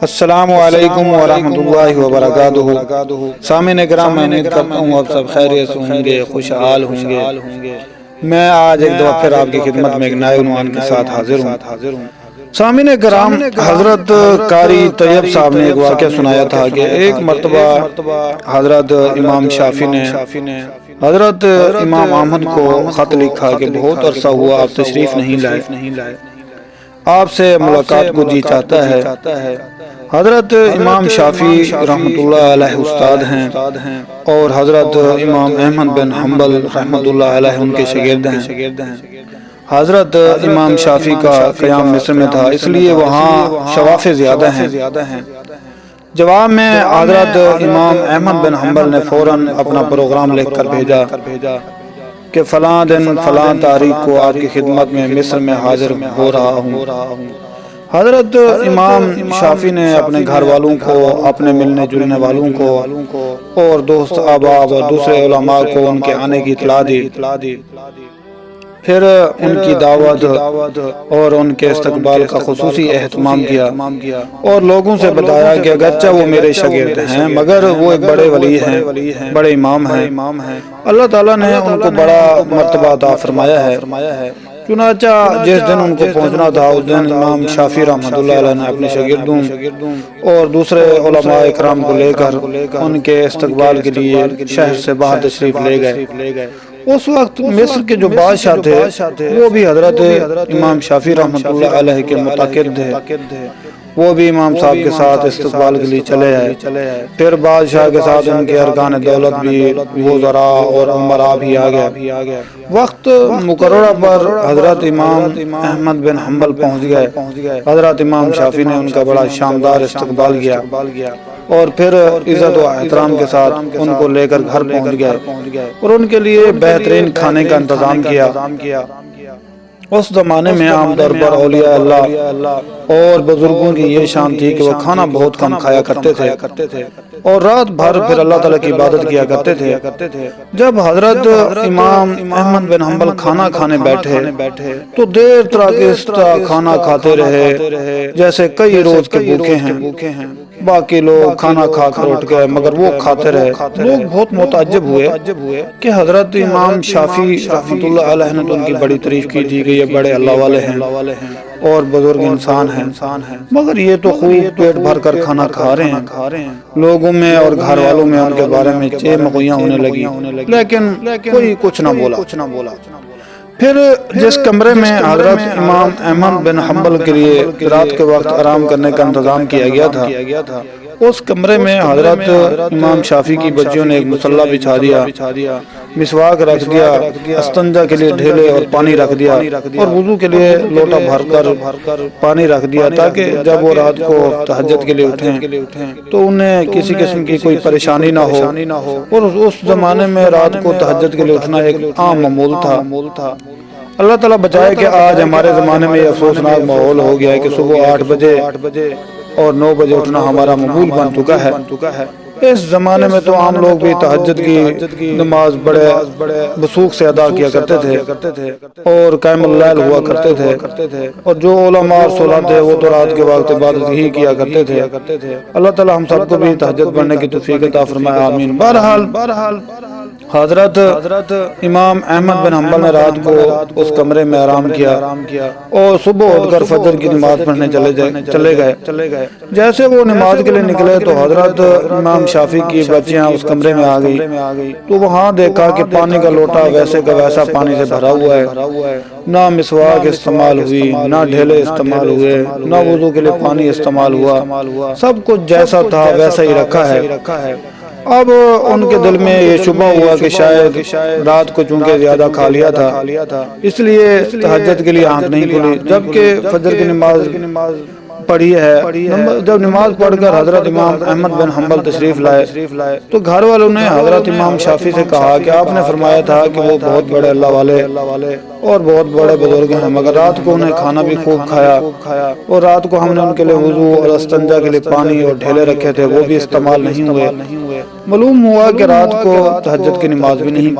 السلام علیکم ورحمۃ اللہ وبرکاتہ۔ سامعین کرام، میں امید کرتا ہوں آپ سب خیریت سے ہوں گے، خوشحال ہوں گے۔ میں آج ایک دفعہ پھر آپ کی خدمت میں ایک نئے عنوان کے ساتھ حاضر ہوں۔ سامعین کرام، حضرت قاری طیب صاحب نے ایک واقعہ سنایا تھا کہ ایک مرتبہ حضرت امام شافعی نے حضرت امام احمد کو خط لکھا کہ بہت عرصہ ہوا آپ تشریف نہیں لائے، آپ سے ملاقات کو جی چاہتا ہے۔ حضرت امام شافعی رحمۃ اللہ علیہ استاد ہیں اور حضرت امام احمد بن حنبل رحمۃ اللہ علیہ ان کے شاگرد ہیں۔ حضرت امام شافعی کا قیام مصر میں تھا، اس لیے وہاں شوافع زیادہ ہیں۔ جواب میں حضرت امام احمد بن حنبل نے فوراً اپنا پروگرام لکھ کر بھیجا کہ فلاں دن فلاں تاریخ کو آپ کی خدمت میں مصر میں حاضر ہو رہا ہوں۔ حضرت امام شافعی نے اپنے گھر والوں کو، اپنے ملنے جلنے والوں کو اور دوست احباب اور دوسرے علماء کو ان کے آنے کی اطلاع دی۔ پھر ان کی دعوت اور ان کے استقبال کا خصوصی اہتمام کیا اور لوگوں سے بتایا کہ اگرچہ وہ میرے شاگرد ہیں مگر وہ ایک بڑے ولی ہیں، بڑے امام ہیں، اللہ تعالیٰ نے ان کو بڑا مرتبہ عطا فرمایا ہے۔ چنانچہ جس دن ان کو پہنچنا تھا اس دن امام شافعی رحمۃ اللہ علیہ نے اپنے شاگردوں اور دوسرے علماء اکرام کو لے کر ان کے استقبال کے لیے شہر سے باہر تشریف لے گئے۔ اس وقت مصر کے جو بادشاہ تھے وہ بھی حضرت امام شافعی رحمۃ اللہ علیہ کے متعاقد تھے، وہ بھی امام صاحب کے ساتھ استقبال کے لیے چلے آئے۔ پھر بادشاہ کے ساتھ ان کے ارکان دولت بھی، وزراء اور امراء بھی آ گئے۔ وقت مقررہ پر حضرت امام احمد بن حنبل پہنچ گئے۔ حضرت امام شافعی نے ان کا بڑا شاندار استقبال کیا اور پھر عزت و احترام کے ساتھ ان کو لے کر گھر پہنچ گئے اور ان کے لیے بہترین کھانے کا انتظام کیا۔ اس زمانے میں عام طور پر اولیاء اللہ اور بزرگوں کی یہ شان تھی کہ وہ کھانا بہت کم کھایا کرتے تھے اور رات بھر پھر اللہ تعالیٰ کی عبادت کیا کرتے تھے۔ جب حضرت امام احمد بن حنبل کھانا کھانے بیٹھے تو دیر تک کھانا کھاتے رہے جیسے کئی روز کے بھوکے ہیں۔ باقی لوگ کھانا کھا کر اٹھ گئے مگر وہ کھاتے رہے۔ لوگ بہت متعجب ہوئے کہ حضرت امام شافعی رحمۃ اللہ علیہ نے تو ان کی بڑی تعریف کی تھی کہ یہ بڑے اللہ والے ہیں اور بزرگ انسان ہیں، مگر یہ تو خوب پیٹ بھر کر کھانا کھا رہے ہیں۔ لوگوں میں اور گھر والوں میں ان کے بارے میں چہمگوئیاں ہونے لگی لیکن کوئی کچھ نہ بولا۔ پھر جس کمرے میں حضرت امام احمد بن حنبل کے لیے رات کے وقت آرام کرنے کا انتظام کیا گیا تھا، اس کمرے میں حضرت امام شافعی کی بچیوں نے ایک مصلی بچھا دیا، مسواک رکھ دیا، استنجا کے لیے ڈھیلے اور پانی رکھ دیا اور وضو کے لیے لوٹا بھر کر پانی رکھ دیا تاکہ جب وہ رات کو تہجد کے لیے اٹھیں تو انہیں کسی قسم کی کوئی پریشانی نہ ہو۔ اور اس زمانے میں رات کو تہجد کے لیے اٹھنا ایک عام معمول تھا۔ اللہ تعالیٰ بچائے کہ آج ہمارے زمانے میں یہ افسوسناک ماحول ہو گیا ہے کہ صبح 8 بجے اور 9 بجے اٹھنا ہمارا معمول بن چکا ہے۔ اس زمانے میں تو عام لوگ بھی تہجد کی نماز بڑے وثوق سے ادا کیا کرتے تھے اور قائم اللیل ہوا کرتے تھے اور جو علماء اور صلح تھے وہ تو رات کے وقت عبادت ہی کیا کرتے تھے۔ اللہ تعالیٰ ہم سب کو بھی تہجد پڑھنے کی توفیق عطا فرمائے، آمین۔ بہرحال حضرت امام احمد بن حنبل نے رات کو اس کمرے میں آرام کیا اور صبح اٹھ کر فجر کی نماز پڑھنے چلے گئے۔ جیسے وہ نماز کے لیے نکلے تو حضرت امام شافعی کی بچیاں اس کمرے میں آ گئی تو وہاں دیکھا کہ پانی کا لوٹا ویسے کا ویسا پانی سے بھرا ہوا ہے، نہ مسواک استعمال ہوئی، نہ ڈھیلے استعمال ہوئے، نہ وضو کے لیے پانی استعمال ہوا، سب کچھ جیسا تھا ویسا ہی رکھا ہے۔ اب ان کے دل میں یہ شبہ ہوا کہ شاید رات کو چونکہ زیادہ کھا لیا تھا اس لیے تہجد کے لیے آنکھ نہیں کھلی، جبکہ فجر کی نماز پڑھی ہے۔ جب نماز پڑھ کر حضرت امام احمد بن حنبل تشریف لائے تو گھر والوں نے حضرت امام شافعی سے کہا کہ آپ نے فرمایا تھا کہ وہ بہت بڑے اللہ والے اور بہت بڑے بزرگ ہیں مگر رات کو انہیں کھانا بھی خوب کھایا اور رات کو ہم نے ان کے لیے وضو اور استنجا کے لیے پانی اور ڈھیلے رکھے تھے، وہ بھی استعمال نہیں ہوئے۔ معلوم ہوا کہ رات کو تہجد کی نماز بھی نہیں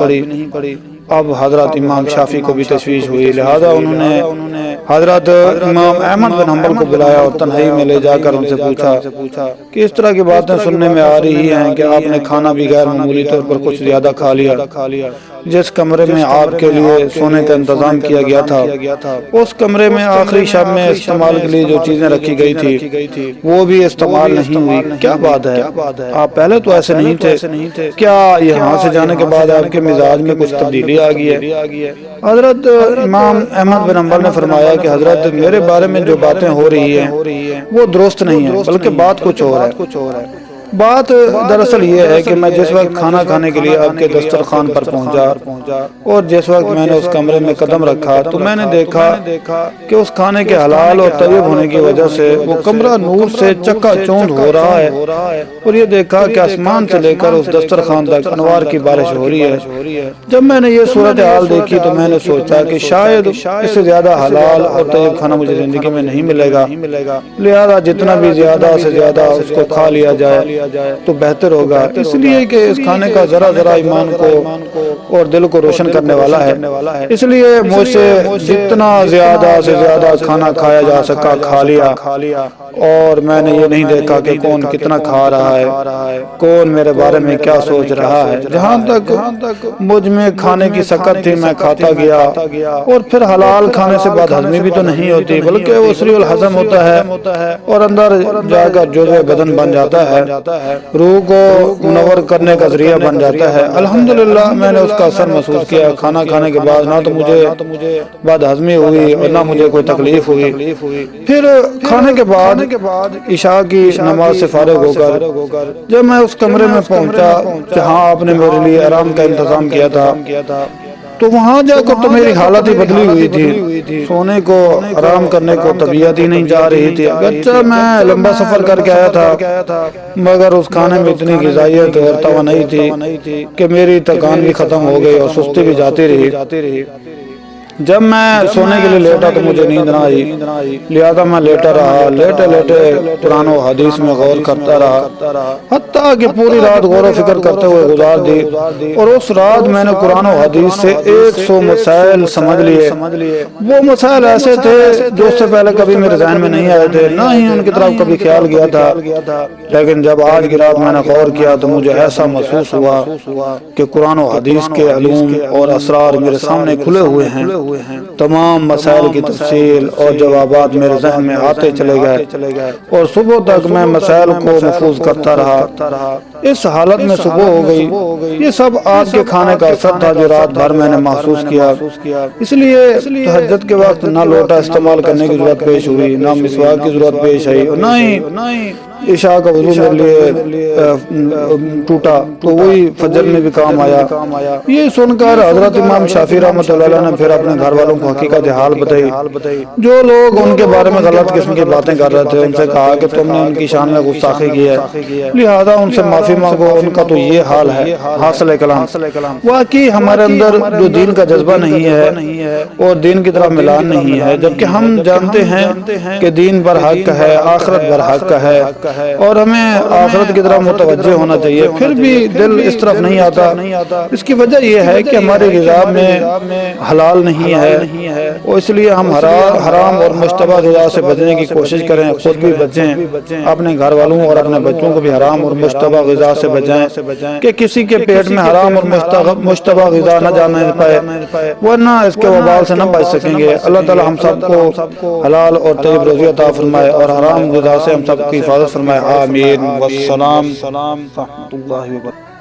پڑھی۔ اب حضرت امام شافعی کو بھی تشویش ہوئی، لہذا انہوں نے حضرت امام احمد بن حنبل کو بلایا اور تنہائی میں لے جا کر ان سے پوچھا کہ اس طرح کی باتیں سننے میں آ رہی ہیں کہ آپ نے کھانا بھی غیر معمولی طور پر کچھ زیادہ کھا لیا، جس کمرے میں آپ کے لیے سونے کا انتظام کیا گیا تھا اس کمرے میں آخری شب میں استعمال کے لیے جو چیزیں رکھی گئی تھی وہ بھی استعمال نہیں ہوئی، کیا بات ہے؟ آپ پہلے تو ایسے نہیں تھے، کیا یہاں سے جانے کے بعد آپ کے مزاج میں کچھ تبدیلی آ گئی ہے؟ حضرت امام احمد بن حنبل نے فرمایا کہ حضرت میرے بارے میں جو باتیں ہو رہی ہیں وہ درست نہیں ہیں، بلکہ بات کچھ اور ہے۔ بات دراصل یہ ہے کہ میں جس وقت کھانا کھانے کے لیے آپ کے دسترخوان پر پہنچا اور جس وقت میں نے اس کمرے میں قدم رکھا تو میں نے دیکھا کہ اس کھانے کے حلال اور طیب ہونے کی وجہ سے وہ کمرہ نور سے چکا چوند ہو رہا ہے، اور یہ دیکھا کہ آسمان سے لے کر اس دسترخوان تک انوار کی بارش ہو رہی ہے۔ جب میں نے یہ صورتحال دیکھی تو میں نے سوچا کہ شاید اس سے زیادہ حلال اور طیب کھانا مجھے زندگی میں نہیں ملے گا، لہذا جتنا بھی زیادہ سے زیادہ اس کو کھا لیا جائے تو بہتر ہوگا، اس لیے کہ اس کھانے کا ذرا ایمان کو اور دل کو روشن کرنے والا ہے، اس لیے مجھ سے جتنا زیادہ سے زیادہ کھانا کھایا جا سکا کھا لیا، اور میں نے یہ نہیں دیکھا کہ کون کتنا کھا رہا ہے، کون میرے بارے میں کیا سوچ رہا ہے۔ جہاں تک مجھ میں کھانے کی سکت تھی میں کھاتا گیا، اور پھر حلال کھانے سے بد ہضمی بھی تو نہیں ہوتی بلکہ وہ سریع الہضم ہوتا ہے اور اندر جا کر جزو بدن بن جاتا ہے، روح کو منور کرنے کا ذریعہ بن جاتا ہے۔ الحمدللہ میں نے اس کا اثر محسوس کیا۔ کھانا کھانے کے بعد نہ تو مجھے بد ہضمی ہوئی اور نہ مجھے کوئی تکلیف ہوئی۔ پھر کھانے کے بعد عشاء کی نماز سے فارغ ہو کر جب میں اس کمرے میں پہنچا جہاں آپ نے میرے لیے آرام کا انتظام کیا تھا تو وہاں جا کر تو میری حالت ہی بدلی ہوئی تھی، سونے کو آرام کرنے کو طبیعت ہی نہیں جا رہی تھی، اگرچہ میں لمبا سفر کر کے آیا تھا مگر اس کھانے میں اتنی غذائیت اور توانائی تھی کہ میری تکان بھی ختم ہو گئی اور سستی بھی جاتی رہی۔ جب میں سونے کے لیے لیٹا تو مجھے نیند نہ آئی، لہذا میں لیٹا رہا، لیٹے قرآن و حدیث میں غور کرتا رہا، حتیٰ کہ پوری رات غور و فکر کرتے ہوئے گزار دی، اور اس رات میں نے قرآن و حدیث سے 100 مسائل سمجھ لیے۔ وہ مسائل ایسے تھے جو اس سے پہلے کبھی میرے ذہن میں نہیں آئے تھے، نہ ہی ان کی طرف کبھی خیال گیا تھا، لیکن جب آج کی رات میں نے غور کیا تو مجھے ایسا محسوس ہوا کہ قرآن و حدیث کے علوم اور اسرار میرے سامنے کھلے ہوئے ہیں۔ تمام مسائل کی تفصیل اور جوابات میرے ذہن میں آتے چلے گئے اور صبح تک میں مسائل کو محفوظ کرتا رہا۔ اس حالت میں صبح ہو گئی۔ یہ سب آج کے کھانے کا اثر تھا جو رات بھر میں نے محسوس کیا، اس لیے تہجد کے وقت نہ لوٹا استعمال کرنے کی ضرورت پیش ہوئی، نہ مسواک کی ضرورت پیش آئی، اور نہ ہی عشاء کا وضو میرے لیے ٹوٹا تو وہی فجر میں بھی کام آیا۔ یہ سن کر حضرت امام شافعی رحمۃ اللہ علیہ نے پھر اپنے گھر والوں کو حقیقت حال بتائی۔ جو لوگ ان کے بارے میں غلط قسم کی باتیں کر رہے تھے ان سے کہا کہ تم نے ان کی شان میں گستاخی کی ہے، لہذا ان سے معافی مانگو، ان کا تو یہ حال ہے۔ حاصل کلام واقعی ہمارے اندر جو دین کا جذبہ نہیں ہے اور دین کی طرف ملان نہیں ہے، جبکہ ہم جانتے ہیں کہ دین بر حق ہے، آخرت بر حق ہے اور ہمیں آخرت کی طرف متوجہ ہونا چاہیے، پھر بھی دل اس طرف نہیں آتا۔ اس کی وجہ یہ ہے کہ ہمارے غذا میں حلال نہیں ہے، اور اس لیے ہم حرام اور مشتبہ غذا سے بچنے کی کوشش کریں، خود بھی بچیں، اپنے گھر والوں اور اپنے بچوں کو بھی حرام اور مشتبہ غذا سے بچائیں کہ کسی کے پیٹ میں حرام اور مشتبہ غذا نہ جانے پائے، ورنہ اس کے وبال سے نہ بچ سکیں گے۔ اللہ تعالی ہم سب کو حلال اور طیب روزی عطا فرمائے اور حرام غذا سے ہم سب کی حفاظت فرمائے، آمین۔ والسلام ورحمۃ اللہ وبرکاتہ۔